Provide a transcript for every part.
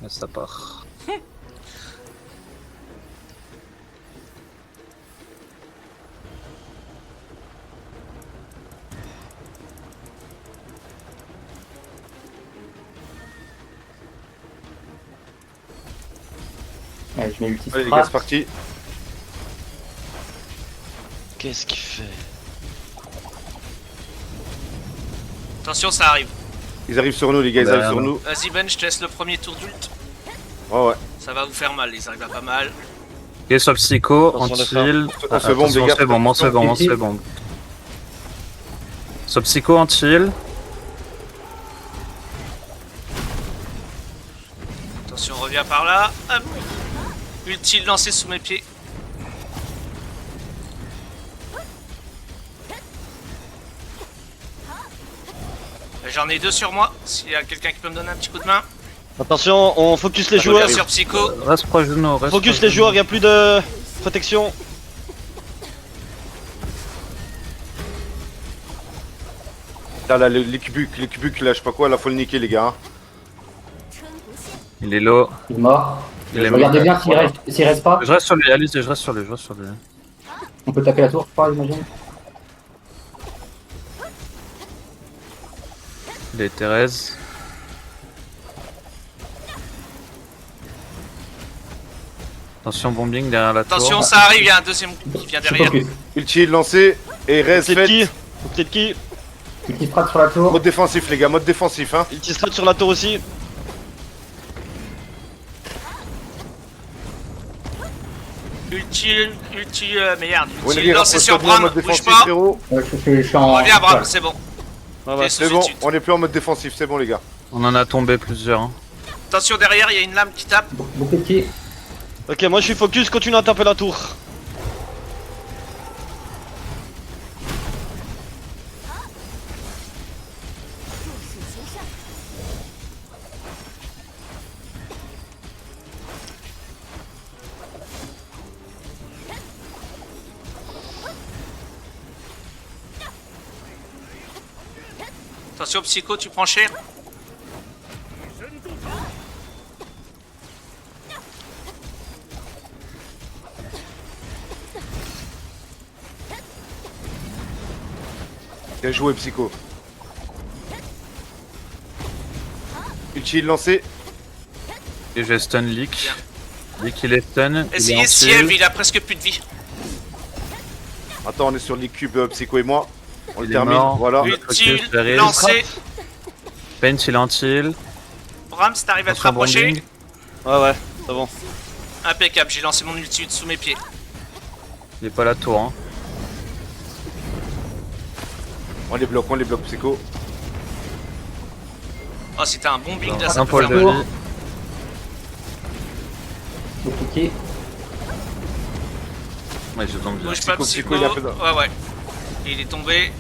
Et ça part. Ouais, je mets ulti Allez les gars, c'est parti. Qu'est-ce qu'il fait? Attention, ça arrive. Ils arrivent sur nous les gars, ils arrivent sur nous. Vas-y Ben, je te laisse le premier tour d'ult. Ouais. Ça va vous faire mal, ils arrivent à pas mal. Ok, sur Psycho, Attention, anti-heal. On se bombe, les gars. On se bombe, on se bombe. Sur Psycho, anti-heal. Attention, on revient par là. Hop. Ulti lancé sous mes pieds. J'en ai deux sur moi, s'il y a quelqu'un qui peut me donner un petit coup de main. Attention, on focus les joueurs. Sur Psycho. Reste proche de nous, reste Focus proche les de joueurs, nous. il n'y a plus de protection. Là, les cubucs, là, je sais pas quoi, là, faut le niquer, les gars. Il est low. Il est mort. Il est Regardez mort. bien s'il reste pas. Je reste sur lui, Alice, je reste sur lui, je reste sur lui. On peut taper la tour, je crois, j'imagine. Il est Thérèse. Attention, bombing derrière la tour. Attention, ça arrive, il y a un deuxième qui vient Je suis derrière. focus. Ulti lancé et reste C'est de qui? fait. C'est de qui? Ulti strat sur la tour. Mode défensif, les gars, mode défensif, hein. Il te strat sur la tour aussi. Ulti, merde. Ouais, les Ulti gars, lancé sur rapproche-toi bien en Bram, mode bouge défensif, pas. frérot. Ouais, je suis en. Reviens Bram, Ouais. c'est bon. Ah ouais. C'est bon, on est plus en mode défensif, c'est bon, les gars. On en a tombé plusieurs. Hein. Attention derrière, il y a une lame qui tape. Beaucoup de petits. Ok, moi je suis focus, continue à taper la tour. Attention Psycho, tu prends cher. Bien joué, Psycho. Ulti lancé. Et j'ai stun Leak. Leak il est stun. Il est Essayez en Siev, heal. il a presque plus de vie. Attends, on est sur les cubes, Psycho et moi. On le Il est termine, mort. voilà. Ulti focus, derrière. lancé. Paint il est anti-heal. Bram, si t'arrives à te Attention, rapprocher. bombing. Ouais, c'est bon. Impeccable, j'ai lancé mon ulti sous mes pieds. Il est pas la tour. Hein. On les bloque, Psycho. Oh, c'était un bombing là, ça Un peut poil faire de mal. vie. Beaucoup de petits. Ouais, je tombe bien. Bouge pas Psycho, Psycho. il a fait ça. Ouais. Il est tombé.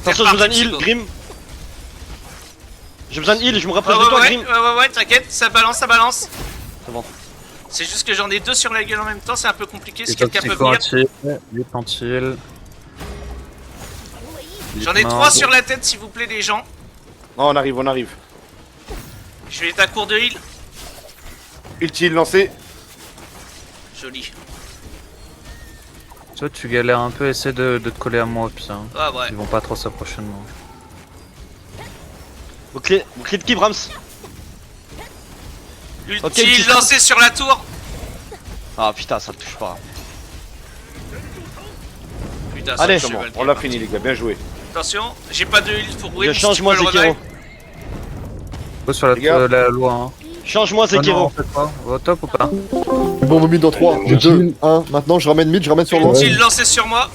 Attention, j'ai besoin de heal, Grim. J'ai besoin de heal, je me rapproche de toi, Grim. Ouais, t'inquiète, ça balance. C'est bon. C'est juste que j'en ai deux sur la gueule en même temps, c'est un peu compliqué si Et sur quelqu'un peut Psycho venir. anti-heal. Leak anti-heal. J'en ai Leak trois mort. sur la tête s'il vous plaît les gens. Non, on arrive. Je vais être à court de heal. Ulti lancé. Joli. Toi, tu galères un peu, essaie de te coller à moi, puis hein. Ah ouais. Ils vont pas trop s'approcher de moi. Vous clé de qui, Brahms? Ulti Ok, ulti lancé sur la tour. Ah putain, ça touche pas. Putain, ça Allez, me C'est fait bon, mal. on l'a fini, les gars, bien joué. Attention, j'ai pas de heal pour Je Will. change moi Zekiro. Faut sur Les gars. la loi. Hein. Change-moi Oh non, Zekiro. en fait pas. Au top ou pas? Bon, mid dans 3, j'ai 2, 1. Maintenant, je ramène mid, je ramène sur le Ulti lancé sur moi.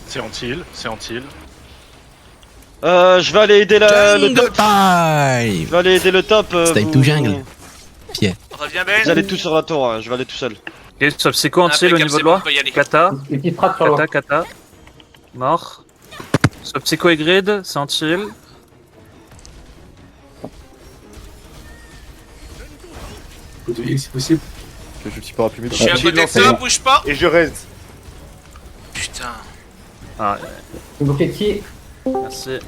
C'est anti-heal, c'est anti-heal. Je vais aller aider le top. Time! Je vais aller aider le top. Stay to jungle. Pied. Reviens Vous Ben. allez tous sur la tour, hein, je vais aller tout seul. Ok, sur Psycho anti-heal au Impeccable, niveau c'est de bon, loi. on peut y aller. Kata. Ulti strat sur le. Kata. Mort. Sur Psycho et Grid, c'est anti-heal. C'est possible. Je suis pas rapide mid. Je suis à Ulti côté de lancé. toi, bouge pas. Et je reste. Putain. Ah, Beaucoup de petits. merci.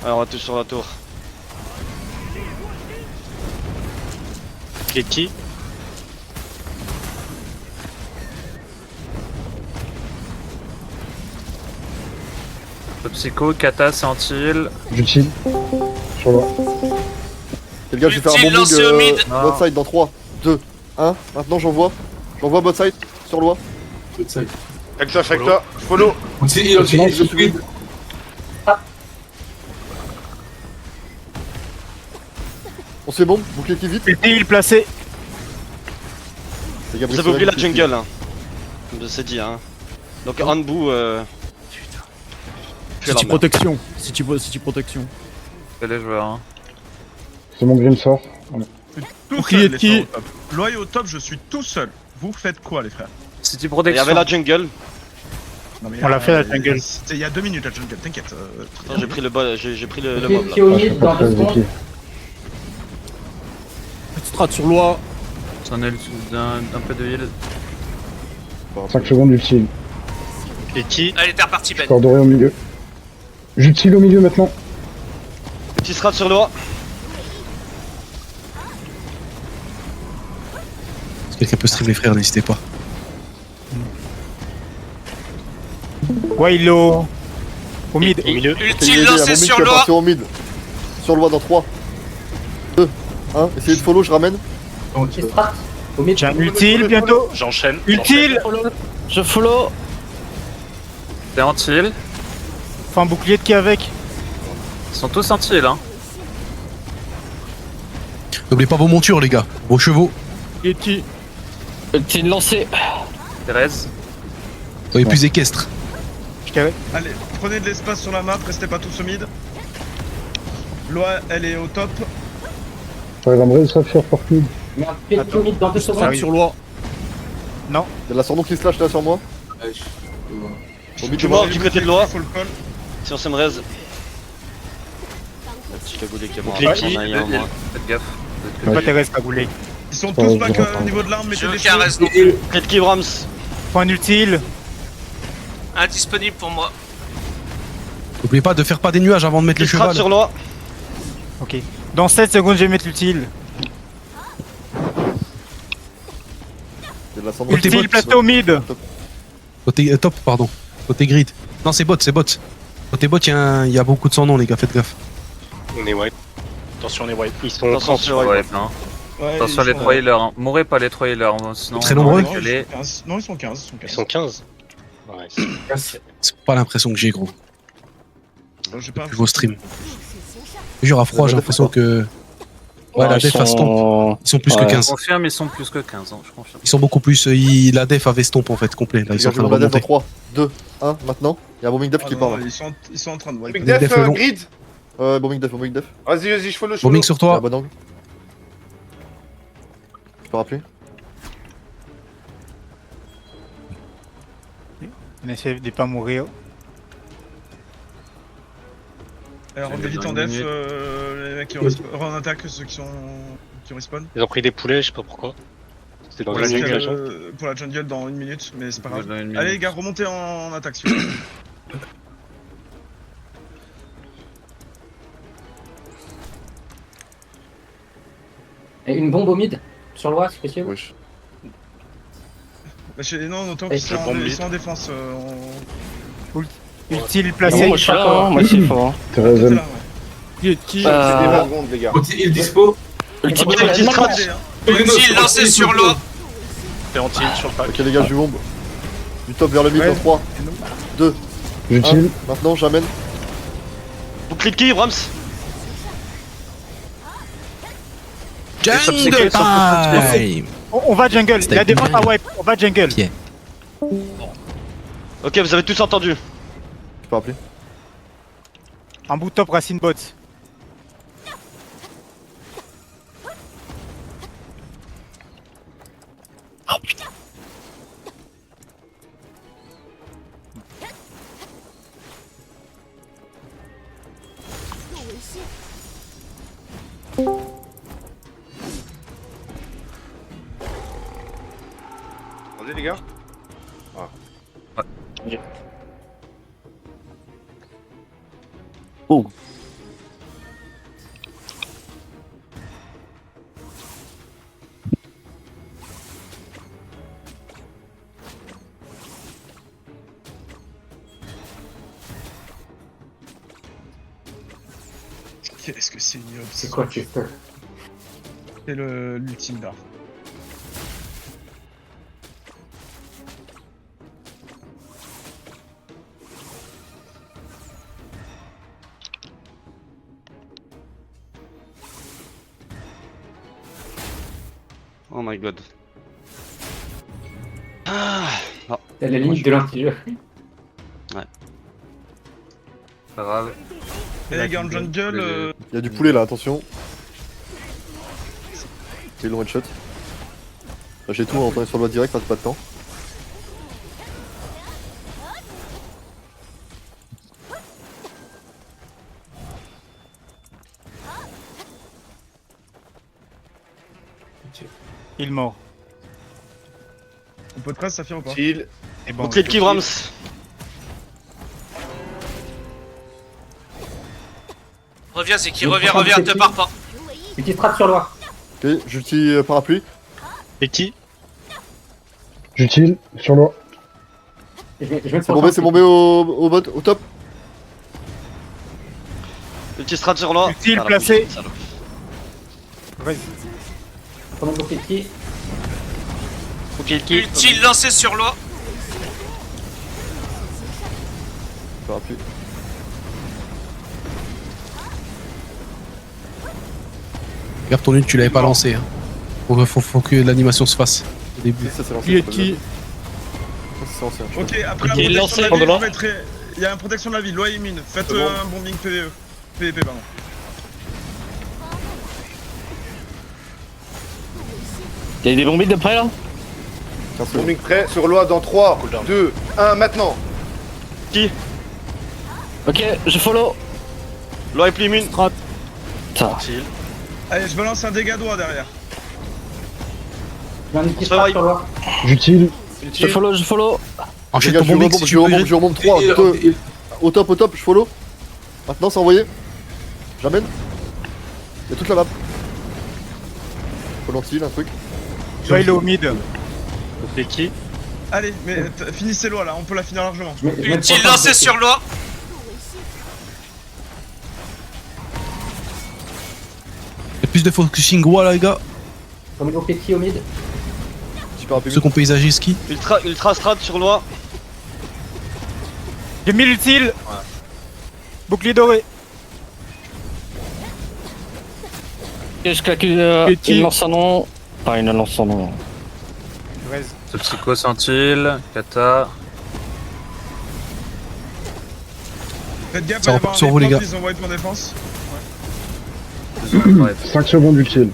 Ouais, on va tous sur la tour. Getty. Le psycho, kata, c'est anti-heal. J'utilise. Sur loi. Les gars, je vais faire un Utile lancé au bombing mid. bot side dans 3, 2, 1. Maintenant, j'envoie. J'envoie bot side sur loi. Avec toi, follow. Je suis mid. On se fait bombe, bouclier qui vite. Il placé. Les gars, Vous avez oublié la jungle, hein. Comme je sais dit, hein. Donc, un bout, City protection. City protection. C'est les joueurs. Hein. C'est mon green sort. Tout Bouclier seul, de les qui frères, au top. Loyer au top, je suis tout seul. Vous faites quoi, les frères? City il y protection. avait la jungle. Non, mais, On l'a fait, la jungle. C'était il y a 2 minutes, la jungle, t'inquiète. Non, j'ai pris le mob là. Qui est au mid dans 2 secondes. Petite strat sur loi. C'en est un peu de heal. 5 secondes d'utile. Getty. Allez, t'es reparti, Ben. Doré au milieu. J'utile au milieu maintenant. Petit strat sur le haut. Si quelqu'un peut stream les frères, n'hésitez pas. Ouais, il est au mid. Au milieu. Ultime lancé sur loi. Sur mid. Sur loi dans 3, 2, 1. Essayez de follow, je ramène. Qui strat au mid. J'ai un utile bientôt. J'enchaîne. Utile. Je follow. C'est anti-heal. Faut un bouclier de qui avec. Ils sont tous anti-heal. Hein. N'oubliez pas vos montures, les gars. Vos chevaux. Et qui. Ultime lancé. Thérèse. Soyez plus équestres. Je carré. Allez, prenez de l'espace sur la map, restez pas tous au mid. Loa, elle est au top. J'aimerais le saphir for mid. Mais un pied au mid dans 2 Strat secondes. sur loi. Il y a la sordon qui se lâche là sur moi. Au mid, Je suis mort du côté de Loa. Faut le call. Si on s'aimerait. Je cagoulé qui est mort. Getty. On a eu un moins. Faites gaffe. C'est pas Thérèse cagoulé. Ils sont tous back au niveau de l'arme, mettez Je des caresse choses. non plus. Red Key Brahms. Faut un utile. Indisponible pour moi. N'oubliez pas de faire pas des nuages avant de mettre les Petit strat chevals. sur Loa. Ok. Dans 7 secondes, je vais mettre l'utile. Il y a de la sordon. Ultime. Utile placé au mid. Côté top, pardon. Côté grid. Non, c'est bot, c'est bot. Côté bot, il y a beaucoup de son nom, les gars, faites gaffe. On est white. Attention, on est white. Ils sont Attention 30. sur Ouais, hein. Ouais, Attention ils les sont- 3 healers. Hein. Mourrez pas les 3 healers. Sinon, Très on va nombreux. Non, ils reculer. sont 15. Non, ils sont 15. Ils sont 15. Ouais. C'est pas l'impression que j'ai, gros. J'ai pas. Plus vos streams. Jure à froid, j'ai l'impression que. Ouais, la def a stomp. Ils sont plus que Je 15. confirme, ils sont plus que 15. Hein, je confirme. Ils sont beaucoup plus. La def avait stomp en fait, complet. Là, ils sont en train de dans remonter. 3, 2, 1. Maintenant. Il y a un bombing def qui part. là. Ils sont en train de wipe. Big Def, def, long. grid. Ouais, bombing def, bombing def. Vas-y, je follow. Bombing sur Il y a un toi. bon angle. Je peux rappeler. On essaie de pas mourir. Alors, J'ai vite dans en une def, minute. les mecs qui en attaque, ceux qui respawn. Ils ont pris des poulets, je sais pas pourquoi. C'était dans Pour la la, jungle. jungle, pour la jungle dans 1 minute, mais c'est pas grave. Dans une minute. Allez les gars, remontez en attaque si vous voulez. Et une bombe au mid. Sur loi, c'est possible. Wesh. Bah, non, autant Et qu'ils sont, bombe ils mid. sont en défense. Utile placé. moi je suis là, moi c'est fort. T'es là, ouais. Qui C'est des 20 secondes, les gars. Il dispo. Ultime petit strat. Ultime lancé sur l'eau. C'est anti sur le pack. Ok, les gars, je bombe. Du top vers le mid Ouais. dans 3, 2, 1. Maintenant, j'amène. Bouclier de qui, Brahms? Jungle time. On va jungle. C'était Il y a des bots bien. à wipe. On va jungle. Pied. Ok, vous avez tous entendu. Je peux rappeler. Un bout top racine bot. Vas-y, les gars. Qu'est-ce que c'est ignoble. C'est quoi Chester? C'est l'ultime là. Oh my god. Ah, C'est la limite de l'anti-jeu. Pas grave. Et les gars en jungle, Il y a du poulet là, attention. C'est long headshot. Lâchez tout, on est sur le bas direct, pas de temps. Il mort. on peut 13 ça fait ou pas? Chill. Et bon, bouclier de Kibrams. Reviens, Zeki, Je reviens, prends reviens, le te petit. pars pas. Petit trap sur loi. Ok, j'utilise parapluie. Et qui? J'utilise sur l'eau. Je vais C'est bombé au bot, au top. Petit strat sur là. Utile Ah, la placé. putain, salope. Vas-y. Comment bouclier de pied? Bouclier de qui? Utile lancé sur loi. Parapluie. Regarde ton lune, tu l'avais pas lancé. Hein. Faut que l'animation se fasse au début. Ça c'est lancé. Qui est qui? C'est ancien. Ok, après Il est la lancé, protection de la ville, Pandora. vous mettrez... Il y a une protection de la ville, loi et mine. Faites C'est bon. un bombing PVE. PVP, pardon. Y'a des bombies de près là? Bombing prêt sur loi dans 3, 2, 1, maintenant. Ok, je follow. Loi est plus immune. Ça. Chill. Allez, je balance un dégât droit derrière. J'ai un petit Ça trap va, sur loi. J'utilise. Je Utile. follow, je follow. Enchaîne Les ton gars, bombing si tu veux. je remonte 3, 2. Au top, je follow. Maintenant, c'est envoyé. J'amène. Il y a toute la map. Faut l'anti, un truc. Là, il est au mid. Bouclier de qui? Allez, mais finissez loi là, on peut la finir largement. Je mets le Utile prochain lancé bouclier. sur loi. Il y a plus de focusing roi là, les gars. Comment bouclier de pied au mid? Petit parapluie. Ceux qui ont paysagé ski. Ultra strat sur loi. J'ai mis l'utile. Bouclier doré. Je claque Petit. une lance en nom. Enfin, une lance en nom. Vas-y. Ce psycho sentinelle, kata. Faites gaffe, Ça il va y repart avoir sur des vous, les plantes, gars. ils envoient pour défense. Bref. 5 secondes d'utile.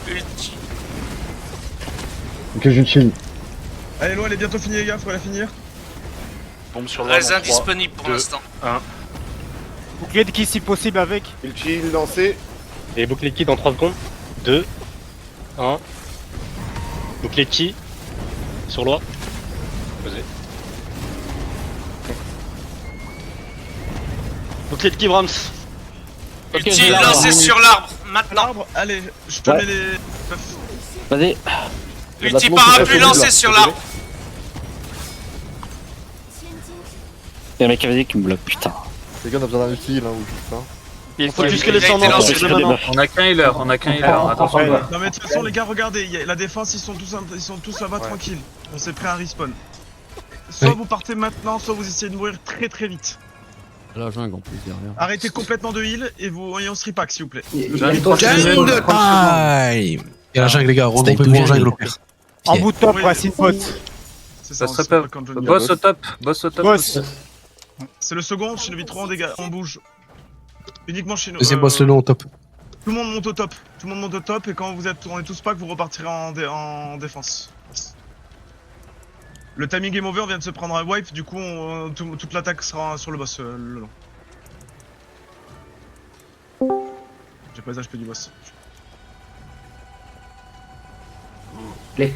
Ulti. Ok, j'utilise. Allez, loi, elle est bientôt finie, les gars, faut la finir. Bombe sur loi. Très dans 3. indisponible pour 2. l'instant. Bouclier de qui si possible avec. Utile lancé. Et bouclier de qui dans 3 secondes? 2. 1. Bouclier de qui? Sur loi. Posé. Bouclier de Kibrams. Ok, Utile j'ai l'arbre. lancé sur l'arbre. Maintenant. L'arbre, allez, je te Ouais. mets les... Vas-y. Ulti bâtiment, parapluie c'est lancé pas sur celui-là. l'arbre. Y'a un mec avec qui me bloque, putain. Les gars, on a besoin d'un ulti là ou juste ça. Il faut Ouais, juste il que les a été sans-noms lancé. sur le maintenant. On a qu'un healer, Attention. Ouais. Non mais de toute façon les gars regardez, la défense ils sont tous là-bas tranquilles. On s'est prêt à respawn. Soit Oui. vous partez maintenant, soit vous essayez de mourir très très vite. La jungle en plus derrière. Arrêtez complètement de heal et on se repack s'il vous plaît. Il y J'ai a un une potion. Jungle time. Et la jungle, les gars, regroupez-vous en jungle au pire. En bout de top, Oui. Racine Bot. C'est Ça on se se repère. repack en jungle. Boss au top. Boss au top. Boss. C'est le second, Shinobi 3 en dégâts, on bouge. Uniquement chez nous. Deuxième boss le long au top. Tout le monde monte au top. Tout le monde monte au top et quand on est tous pack, vous repartirez en défense. Le timing est mauvais, on vient de se prendre un wipe, du coup toute l'attaque sera sur le boss le long. J'ai pas les HP du boss. Clé.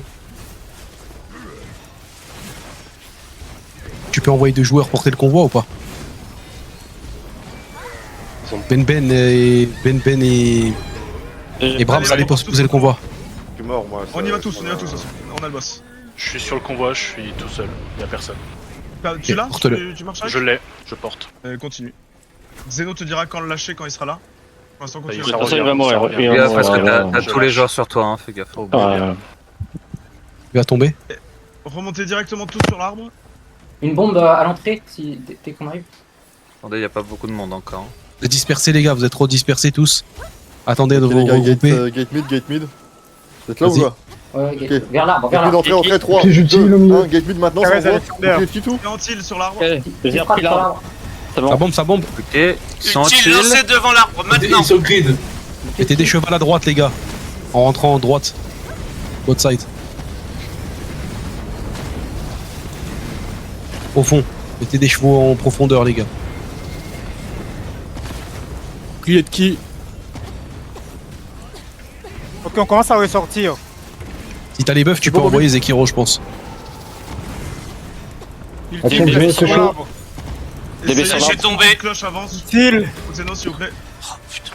Tu peux envoyer 2 joueurs porter le convoi ou pas? Ben et Brahms, Allez, allez on pour part poser le tous. convoi. Je suis mort, moi. On y va tous, on a le boss. Je suis sur le convoi, je suis tout seul. Y'a personne. Tu l'as? porte-le. Tu marches avec? Je l'ai, je porte. Continue. Zeno te dira quand le lâcher quand il sera là. Pour l'instant, continue. Ça De toute façon, il revient, va mourir. ça revient. Il va Fais gaffe parce que mourir. t'as tous les joueurs sur toi, hein, fais gaffe. Oh, bien. Il va tomber. Remontez directement tous sur l'arbre. Une bombe à l'entrée, si dès qu'on arrive. Attendez, y a pas beaucoup de monde encore. hein. Vous êtes dispersés, les gars, vous êtes trop dispersés tous. Attendez de Ok, vous les gars, regrouper. gate mid. Vous êtes là ou Vas-y. quoi? Ouais, Ok. vers l'arbre, Gate vers mid l'arbre. entrée, entrée, 3, J'ai jeté 2, le milieu. 1, gate mid maintenant, ça Thérèse, envoie. elle est sur l'air. Ok, tout. Et antil sur l'arbre. Ok, je Qui ai frappe repris sur l'arbre. l'arbre. C'est Ça bon. bombe, ça bombe. Ok, sans Utile chill. lancé devant l'arbre, maintenant. Ils sont grid. Mettez des chevals à droite, les gars. En rentrant en droite. Bot side. Au fond. Mettez des chevaux en profondeur, les gars. Bouclier de qui? Ok, on commence à ressortir. Si t'as les buffs, tu peux bon, envoyer Zekiro, je pense. Ultime, je vais placé sur chaud. l'arbre. DB sur Je suis l'arbre. tombé. Cloche avance. Utile. Zeno, s'il vous plaît. Oh, putain.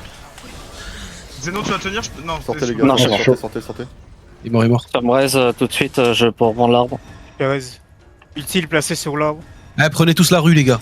Zeno, tu vas tenir Non, Sortez les je- gars, Non, c'est bon. sortez. Ah, Il est mort. Ça me raise tout de suite, je peux reprendre l'arbre. Thérèse. Utile placé sur l'arbre. Eh, prenez tous la rue, les gars.